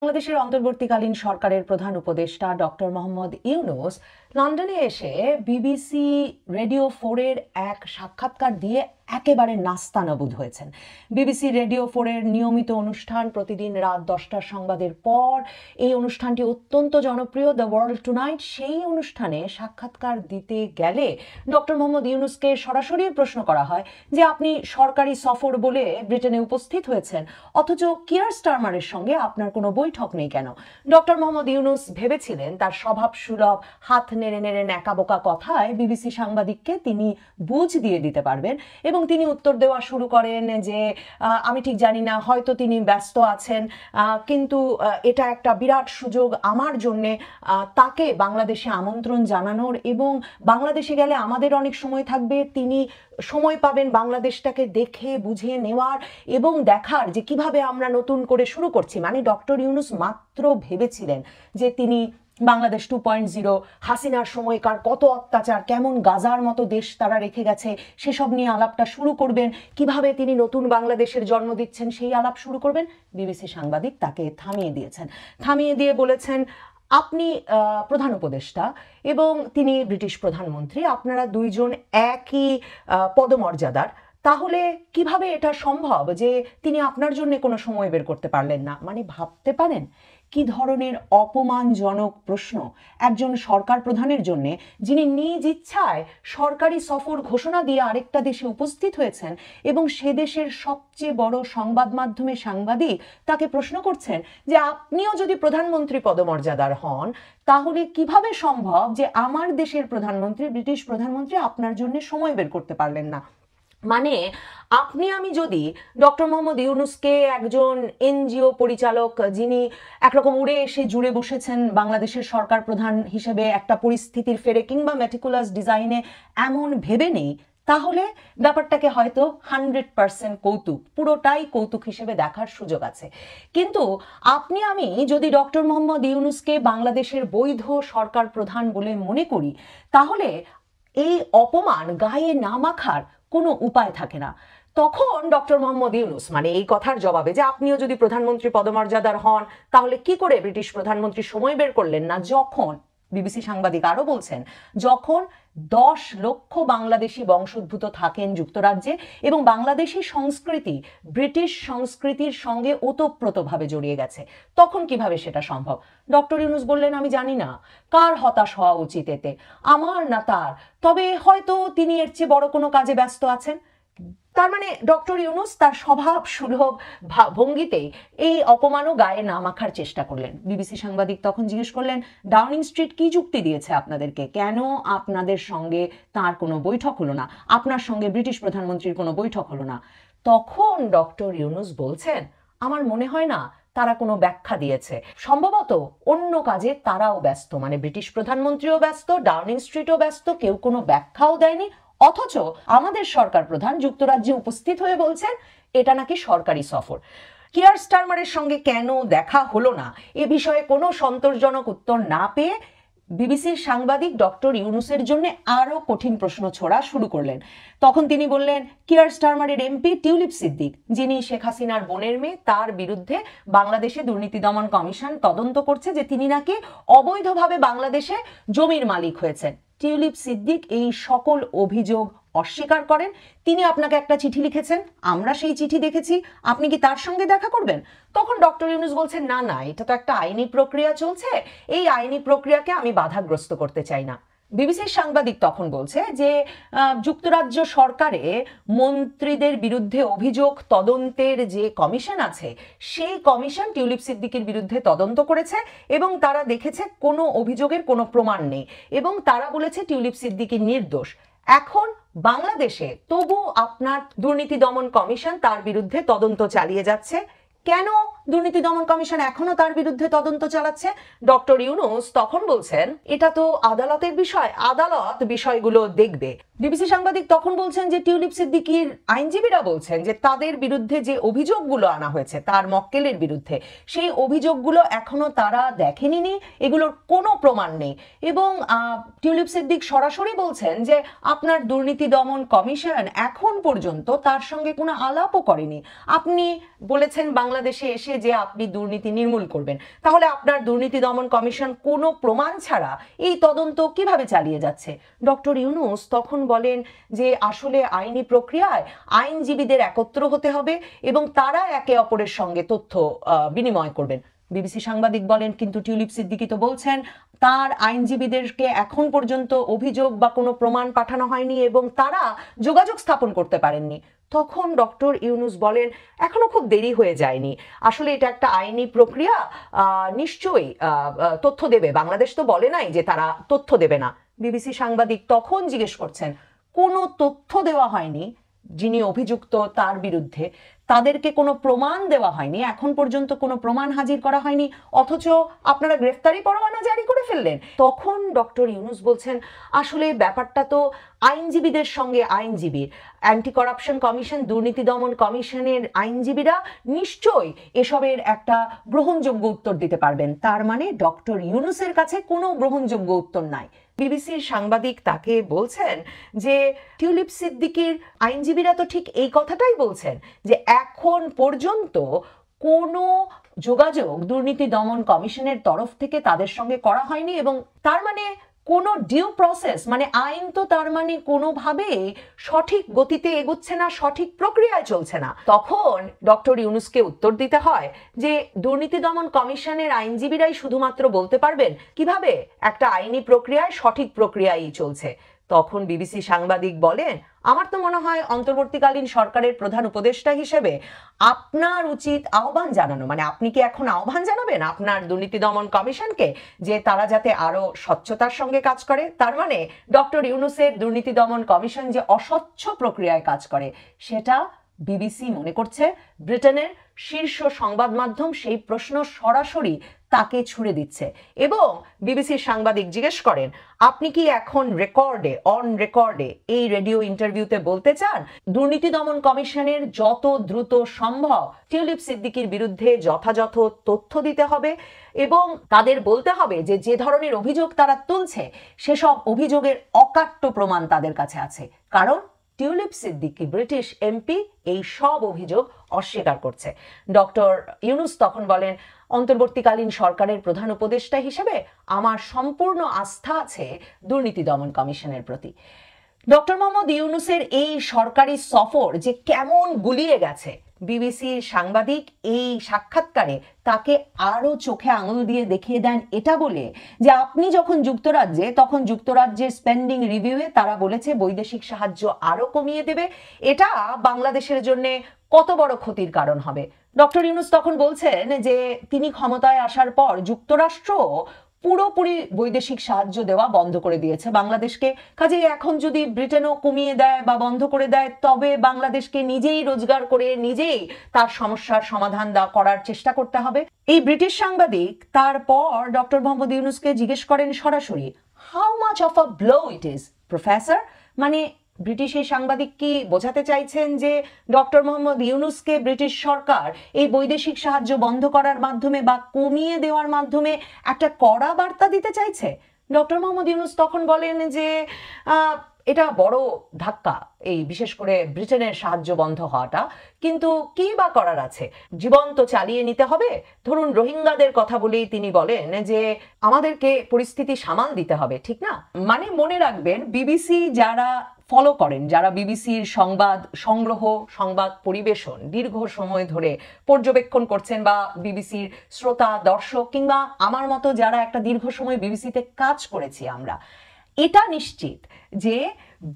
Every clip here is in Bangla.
বাংলাদেশের অন্তর্বর্তীকালীন সরকারের প্রধান উপদেষ্টা ডক্টর মোহাম্মদ ইউনূস লন্ডনে এসে বিবিসি রেডিও 4-এর এক সাক্ষাৎকার দিয়ে একেবারে নাস্তানাবুদ হয়েছেন। বিবিসি রেডিও 4-এর নিয়মিত অনুষ্ঠান প্রতিদিন রাত 10টার সংবাদের পর এই অনুষ্ঠানটি অত্যন্ত জনপ্রিয়, দ্য ওয়ার্ল্ড টুনাইট। সেই অনুষ্ঠানে সাক্ষাৎকার দিতে গেলে ডক্টর মোহাম্মদ ইউনূসকে সরাসরি প্রশ্ন করা হয় যে আপনি সরকারি সফর বলে ব্রিটেনে উপস্থিত হয়েছেন, অথচ কিয়ার স্টারমারের সঙ্গে আপনার কোনো বৈঠক নেই কেন? ডক্টর মোহাম্মদ ইউনূস ভেবেছিলেন তার স্বভাব সুলভ হাত নেড়ে নেড়ে ন্যাকাবোকা কথায় বিবিসি সাংবাদিককে তিনি বুঝ দিয়ে দিতে পারবেন এবং তিনি উত্তর দেওয়া শুরু করেন যে আমি ঠিক জানি না, হয়তো তিনি ব্যস্ত আছেন, কিন্তু এটা একটা বিরাট সুযোগ আমার জন্যে তাকে বাংলাদেশে আমন্ত্রণ জানানোর, এবং বাংলাদেশে গেলে আমাদের অনেক সময় থাকবে, তিনি সময় পাবেন বাংলাদেশটাকে দেখে বুঝে নেওয়ার এবং দেখার যে কিভাবে আমরা নতুন করে শুরু করছি। মানে ডক্টর ইউনূস মাত্র ভেবেছিলেন যে তিনি বাংলাদেশ 2.0, হাসিনার সময়কার কত অত্যাচার, কেমন গাজার মতো দেশ তারা রেখে গেছে, সেসব নিয়ে আলাপটা শুরু করবেন, কিভাবে তিনি নতুন বাংলাদেশের জন্ম দিচ্ছেন সেই আলাপ শুরু করবেন। বিবিসি সাংবাদিক তাকে থামিয়ে দিয়েছেন, থামিয়ে দিয়ে বলেছেন আপনি প্রধান উপদেষ্টা এবং তিনি ব্রিটিশ প্রধানমন্ত্রী, আপনারা দুইজন একই পদমর্যাদার, তাহলে কিভাবে এটা সম্ভব যে তিনি আপনার জন্য কোনো সময় বের করতে পারলেন না? মানে ভাবতে পারেন কি ধরনের অপমানজনক প্রশ্ন একজন সরকার প্রধানের জন্য, যিনি নিজ ইচ্ছায় সরকারি সফর ঘোষণা দিয়ে আরেকটা দেশে উপস্থিত হয়েছেন এবং সে দেশের সবচেয়ে বড় সংবাদ মাধ্যমে সাংবাদিক তাকে প্রশ্ন করছেন যে আপনিও যদি প্রধানমন্ত্রী পদমর্যাদার হন, তাহলে কিভাবে সম্ভব যে আমার দেশের প্রধানমন্ত্রী, ব্রিটিশ প্রধানমন্ত্রী আপনার জন্য সময় বের করতে পারলেন না? মানে আপনি আমি যদি ডক্টর মোহাম্মদ ইউনূসকে একজন এনজিও পরিচালক, যিনি একরকম উড়ে এসে জুড়ে বসেছেন বাংলাদেশের সরকার প্রধান হিসেবে একটা পরিস্থিতির ফেরে কিংবা মেটিকুলাস ডিজাইনে, এমন ভেবে নেই, তাহলে ব্যাপারটাকে হয়তো 100% কৌতুক, পুরোটাই কৌতুক হিসেবে দেখার সুযোগ আছে। কিন্তু আপনি আমি যদি ডক্টর মোহাম্মদ ইউনূসকে বাংলাদেশের বৈধ সরকার প্রধান বলে মনে করি, তাহলে এই অপমান গায়ে না মাখার কোনো উপায় থাকে না। তখন ডক্টর মোহাম্মদ ইউনূস মানে এই কথার জবাবে যে আপনিও যদি প্রধানমন্ত্রী পদমর্যাদার হন, তাহলে কি করে ব্রিটিশ প্রধানমন্ত্রী সময় বের করলেন না? যখন বিবিসি সাংবাদিক আরো বলছেন, যখন 10 লক্ষ বাংলাদেশি বংশোদ্ভূত থাকেন যুক্তরাজ্যে এবং বাংলাদেশি সংস্কৃতি ব্রিটিশ সংস্কৃতির সঙ্গে ওতপ্রোতভাবে জড়িয়ে গেছে, তখন কিভাবে সেটা সম্ভব? ডক্টর ইউনূস বললেন আমি জানি না কার হতাশ হওয়া উচিত এতে, আমার না তার, তবে হয়তো তিনি এর চেয়ে বড় কোনো কাজে ব্যস্ত আছেন। তার মানে ডক্টর ইউনূস তার স্বভাব সুলভ ভঙ্গিতেই এই অপমানও গায়ে না মাখার চেষ্টা করলেন। বিবিসি সাংবাদিক তখন জিজ্ঞেস করলেন ডাউনিং স্ট্রিট কি যুক্তি দিয়েছে আপনাদেরকে, কেন আপনাদের সঙ্গে তার কোনো বৈঠক হলো না, আপনার সঙ্গে ব্রিটিশ প্রধানমন্ত্রীর কোনো বৈঠক হলো না? তখন ডক্টর ইউনূস বলছেন আমার মনে হয় না তারা কোনো ব্যাখ্যা দিয়েছে, সম্ভবত অন্য কাজে তারাও ব্যস্ত, মানে ব্রিটিশ প্রধানমন্ত্রীও ব্যস্ত, ডাউনিং স্ট্রিটও ব্যস্ত, কেউ কোনো ব্যাখ্যাও দেয়নি। অথচ আমাদের সরকার প্রধান যুক্তরাজ্যে উপস্থিত হয়ে বলছেন এটা নাকি সরকারি সফর। কিয়ার স্টারমারের সঙ্গে কেন দেখা হলো না এ বিষয়ে কোনো সন্তোষজনক উত্তর না পেয়ে বিবিসির সাংবাদিক ডক্টর ইউনূসের জন্য আরো কঠিন প্রশ্ন ছোড়া শুরু করলেন। তখন তিনি বললেন কিয়ার স্টারমারের এমপি টিউলিপ সিদ্দিক, যিনি শেখ হাসিনার বোনের মেয়ে, তার বিরুদ্ধে বাংলাদেশে দুর্নীতি দমন কমিশন তদন্ত করছে যে তিনি নাকি অবৈধভাবে বাংলাদেশে জমির মালিক হয়েছেন। টিউলিপ সিদ্দিক এই সকল অভিযোগ অস্বীকার করেন। তিনি আপনাকে একটা চিঠি লিখেছেন, আমরা সেই চিঠি দেখেছি, আপনি কি তার সঙ্গে দেখা করবেন? তখন ডক্টর ইউনূস বলছেন না না, এটা তো একটা আইনি প্রক্রিয়া চলছে, এই আইনি প্রক্রিয়াকে আমি বাধাগ্রস্ত করতে চাই না। বিবিসির সাংবাদিক তখন বলছে যে যুক্তরাজ্য সরকারে মন্ত্রীদের বিরুদ্ধে অভিযোগ তদন্তের যে কমিশন আছে, সেই কমিশন টিউলিপ সিদ্দিকের বিরুদ্ধে তদন্ত করেছে এবং তারা দেখেছে কোনো অভিযোগের কোনো প্রমাণ নেই এবং তারা বলেছে টিউলিপ সিদ্দিকী নির্দোষ। এখন বাংলাদেশে তবু আপনার দুর্নীতি দমন কমিশন তার বিরুদ্ধে তদন্ত চালিয়ে যাচ্ছে। কেন দুর্নীতি দমন কমিশন এখনো তার বিরুদ্ধে তদন্ত চালাচ্ছে? ডক্টর ইউনূস তখন বলছেন এটা তো আদালতের বিষয়, আদালত বিষয়গুলো দেখবে। বিবিসি সাংবাদিক তখন বলছেন যে টিউলিপ সিদ্দিকীর আইনজীবীরা বলছেন যে তাদের বিরুদ্ধে যে অভিযোগগুলো আনা হয়েছে তার মক্কেলের বিরুদ্ধে, সেই অভিযোগগুলো এখনো তারা দেখেনি, এগুলোর কোনো প্রমাণ নেই। এবং টিউলিপ সিদ্দিক সরাসরি বলছেন যে আপনার দুর্নীতি দমন কমিশন এখন পর্যন্ত তার সঙ্গে কোনো আলাপও করেনি। আপনি বলেছেন বাংলা বাংলাদেশে এসে যে আপনি দুর্নীতি নির্মূল করবেন, তাহলে আপনার দুর্নীতি দমন কমিশন কোনো প্রমাণ ছাড়া এই তদন্ত কিভাবে চালিয়ে যাচ্ছে? ডক্টর ইউনূস তখন বলেন যে আসলে আইনি প্রক্রিয়ায় আইনজীবীদের একত্র হতে হবে এবং তারা একে অপরের সঙ্গে তথ্য বিনিময় করবেন। বিবিসি সাংবাদিক বলেন, কিন্তু টিউলিপ সিদ্দিকী তো বলছেন তার আইনজীবীদেরকে এখন পর্যন্ত অভিযোগ বা কোনো প্রমাণ পাঠানো হয়নি এবং তারা যোগাযোগ স্থাপন করতে পারেননি। তখন ডক্টর ইউনূস বলেন, এখনো খুব দেরি হয়ে যায়নি, আসলে এটা একটা আইনি প্রক্রিয়া, নিশ্চয়ই তথ্য দেবে। বাংলাদেশ তো বলে নাই যে তারা তথ্য দেবে না। বিবিসি সাংবাদিক তখন জিজ্ঞেস করছেন, কোনো তথ্য দেওয়া হয়নি যিনি অভিযুক্ত তার বিরুদ্ধে, তাদেরকে কোনো প্রমাণ দেওয়া হয়নি, এখন পর্যন্ত কোনো প্রমাণ হাজির করা হয়নি, অথচ আপনারা গ্রেফতারি পরোয়ানা জারি করে ফেললেন। তখন ডক্টর ইউনূস বলছেন, আসলে ব্যাপারটা তো আইনজীবীদের সঙ্গে আইনজীবীর, অ্যান্টি করাপশন কমিশন, দুর্নীতি দমন কমিশনের আইনজীবীরা নিশ্চয়ই এসবের একটা গ্রহণযোগ্য উত্তর দিতে পারবেন। তার মানে ডক্টর ইউনূসের কাছে কোনো গ্রহণযোগ্য উত্তর নাই। বিবিসির সাংবাদিক তাকে বলছেন যে টিউলিপ সিদ্দিকীর আইনজীবীরা তো ঠিক এই কথাটাই বলছেন যে এখন পর্যন্ত কোনো যোগাযোগ দুর্নীতি দমন কমিশনের তরফ থেকে তাদের সঙ্গে করা হয়নি এবং তার মানে কোনো ডিউ প্রসেস, মানে আইন তো তার মানে কোনোভাবেই সঠিক গতিতে এগোচ্ছে না, সঠিক প্রক্রিয়ায় চলছে না। তখন ডক্টর ইউনূসকে উত্তর দিতে হয় যে দুর্নীতি দমন কমিশনের আইনজীবীরাই শুধুমাত্র বলতে পারবেন কিভাবে একটা আইনি প্রক্রিয়ায় সঠিক প্রক্রিয়ায় চলছে। তখন বিবিসি সাংবাদিক বলেন, আমার তো মনে হয় অন্তর্বর্তীকালীন সরকারের প্রধান উপদেষ্টা হিসেবে আপনার উচিত আহ্বান জানানো, মানে আপনি কি এখন আহ্বান জানাবেন আপনার দুর্নীতি দমন কমিশনকে যে তারা যাতে আরো স্বচ্ছতার সঙ্গে কাজ করে? তার মানে ডক্টর ইউনূসের দুর্নীতি দমন কমিশন যে অস্বচ্ছ প্রক্রিয়ায় কাজ করে সেটা বিবিসি মনে করছে ব্রিটেনের শীর্ষ সংবাদ মাধ্যম সেই প্রশ্ন সরাসরি তাকে ছুড়ে দিচ্ছে। এবং বিবিসির সাংবাদিক জিজ্ঞেস করেন, আপনি কি এখন অন রেকর্ডে এই রেডিও ইন্টারভিউতে বলতে চান দুর্নীতি দমন কমিশনের যত দ্রুত সম্ভব টিউলিপ সিদ্দিকীর বিরুদ্ধে যথাযথ তথ্য দিতে হবে এবং তাদের বলতে হবে যে যে ধরনের অভিযোগ তারা তুলছে সেসব অভিযোগের অকাট্য প্রমাণ তাদের কাছে আছে? কারণ টিউলিপ সিদ্দিকী ব্রিটিশ এমপি এই সব অভিযোগ অস্বীকার করছে। ডক্টর ইউনূস তখন বলেন, অন্তর্বর্তীকালীন সরকারের প্রধান উপদেষ্টা হিসেবে আমার সম্পূর্ণ আস্থা আছে দুর্নীতি দমন কমিশনের প্রতি। ডক্টর মোহাম্মদ ইউনূসের এই সরকারি সফর যে কেমন গুলিয়ে গেছে, বিবিসির সাংবাদিক এই সাক্ষাৎকারে তাকে আরো চোখে আঙুল দিয়ে দেখিয়ে দেন এটা বলে যে আপনি যখন যুক্তরাজ্যে, তখন যুক্তরাজ্যের স্পেন্ডিং রিভিউয়ে তারা বলেছে বৈদেশিক সাহায্য আরো কমিয়ে দেবে, এটা বাংলাদেশের জন্য কত বড় ক্ষতির কারণ হবে। ডক্টর ইউনূস তখন বলছেন যে তিনি ক্ষমতায় আসার পর যুক্তরাষ্ট্র পুরোপুরি বৈদেশিক সাহায্য দেওয়া বন্ধ করে দিয়েছে বাংলাদেশকে, কাজেই এখন যদি ব্রিটেনও কমিয়ে দেয় বা বন্ধ করে দেয় তবে বাংলাদেশকে নিজেই রোজগার করে নিজেই তার সমস্যার সমাধান করার চেষ্টা করতে হবে। এই ব্রিটিশ সাংবাদিক তারপর ডক্টর মোহাম্মদ ইউনূসকে জিজ্ঞেস করেন সরাসরি, how much of a blow it is professor? মানে ব্রিটিশ এই সাংবাদিক কি বোঝাতে চাইছেন যে ডক্টর মোহাম্মদ ইউনূসকে ব্রিটিশ সরকার এই বৈদেশিক সাহায্য বন্ধ করার মাধ্যমে বা কমিয়ে দেওয়ার মাধ্যমে একটা কড়া বার্তা দিতে চাইছে? ডক্টর মোহাম্মদ ইউনূস তখন বলেন যে এটা বড় ধাক্কা, এই বিশেষ করে ব্রিটেনের সাহায্য বন্ধ হওয়াটা, কিন্তু কি বা করার আছে, জীবন তো চালিয়ে নিতে হবে। ধরুন রোহিঙ্গাদের কথা বলেই তিনি বলেন যে আমাদেরকে পরিস্থিতি সামাল দিতে হবে, ঠিক না? মানে মনে রাখবেন, বিবিসি যারা ফলো করেন, যারা বিবিসির সংবাদ সংগ্রহ, সংবাদ পরিবেশন দীর্ঘ সময় ধরে পর্যবেক্ষণ করছেন, বা বিবিসির শ্রোতা দর্শক কিংবা আমার মতো যারা একটা দীর্ঘ সময় বিবিসিতে কাজ করেছি, আমরা এটা নিশ্চিত যে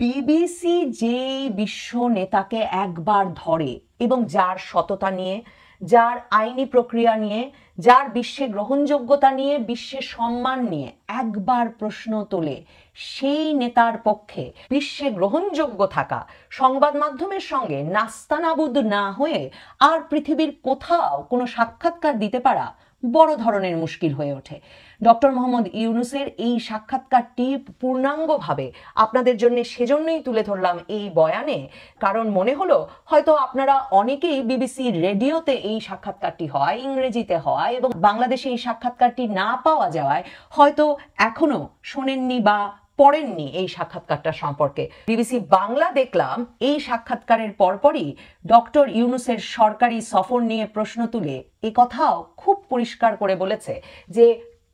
বিবিসি যে বিশ্ব নেতাকে একবার ধরে এবং যার সততা নিয়ে, যার আইনি প্রক্রিয়া নিয়ে, যার বিশ্বে গ্রহণযোগ্যতা নিয়ে, বিশ্বে সম্মান নিয়ে একবার প্রশ্ন তোলে, সেই নেতার পক্ষে বিশ্বে গ্রহণযোগ্য থাকা, সংবাদ মাধ্যমের সঙ্গে নাস্তানাবুদ না হয়ে আর পৃথিবীর কোথাও কোনো সাক্ষাৎকার দিতে পারা বড় ধরনের মুশকিল হয়ে ওঠে। ডক্টর মোহাম্মদ ইউনূসের এই সাক্ষাৎকারটি পূর্ণাঙ্গভাবে আপনাদের জন্য সেজন্যই তুলে ধরলাম এই বয়ানে, কারণ মনে হলো হয়তো আপনারা অনেকেই বিবিসি রেডিওতে এই সাক্ষাৎকারটি হয়, ইংরেজিতে হয়, এবং বাংলাদেশে এই সাক্ষাৎকারটি না পাওয়া যাওয়ায় হয়তো এখনো শোনেননি বা পড়েননি এই সাক্ষাৎকারটা সম্পর্কে। বিবিসি বাংলা দেখলাম এই সাক্ষাৎকারের পরপরই ডক্টর ইউনূসের সরকারি সফর নিয়ে প্রশ্ন তুলে এ কথাও খুব পরিষ্কার করে বলেছে যে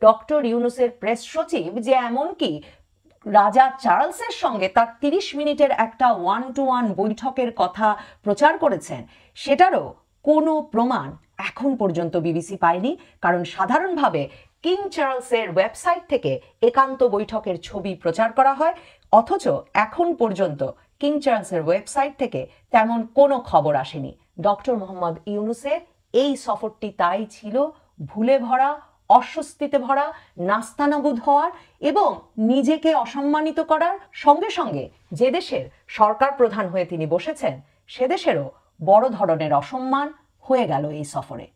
ডক্টর ইউনূসের প্রেস সচিব যে এমনকি রাজা চার্লসের সঙ্গে তার 30 মিনিটের একটা 1-to-1 বৈঠকের কথা প্রচার করেছেন, সেটারও কোনো প্রমাণ এখন পর্যন্ত বিবিসি পায়নি। কারণ সাধারণভাবে কিং চার্লসের ওয়েবসাইট থেকে একান্ত বৈঠকের ছবি প্রচার করা হয়, অথচ এখন পর্যন্ত কিং চার্লসের ওয়েবসাইট থেকে তেমন কোনো খবর আসেনি। ডক্টর মোহাম্মদ ইউনূসের এই সফরটি তাই ছিল ভুলে ভরা, অস্বস্তিতে ভরা, নাস্তানাবুদ হওয়ার এবং নিজেকে অসম্মানিত করার, সঙ্গে সঙ্গে যে দেশের সরকার প্রধান হয়ে তিনি বসেছেন সে দেশেরও বড় ধরনের অসম্মান হয়ে গেল এই সফরে।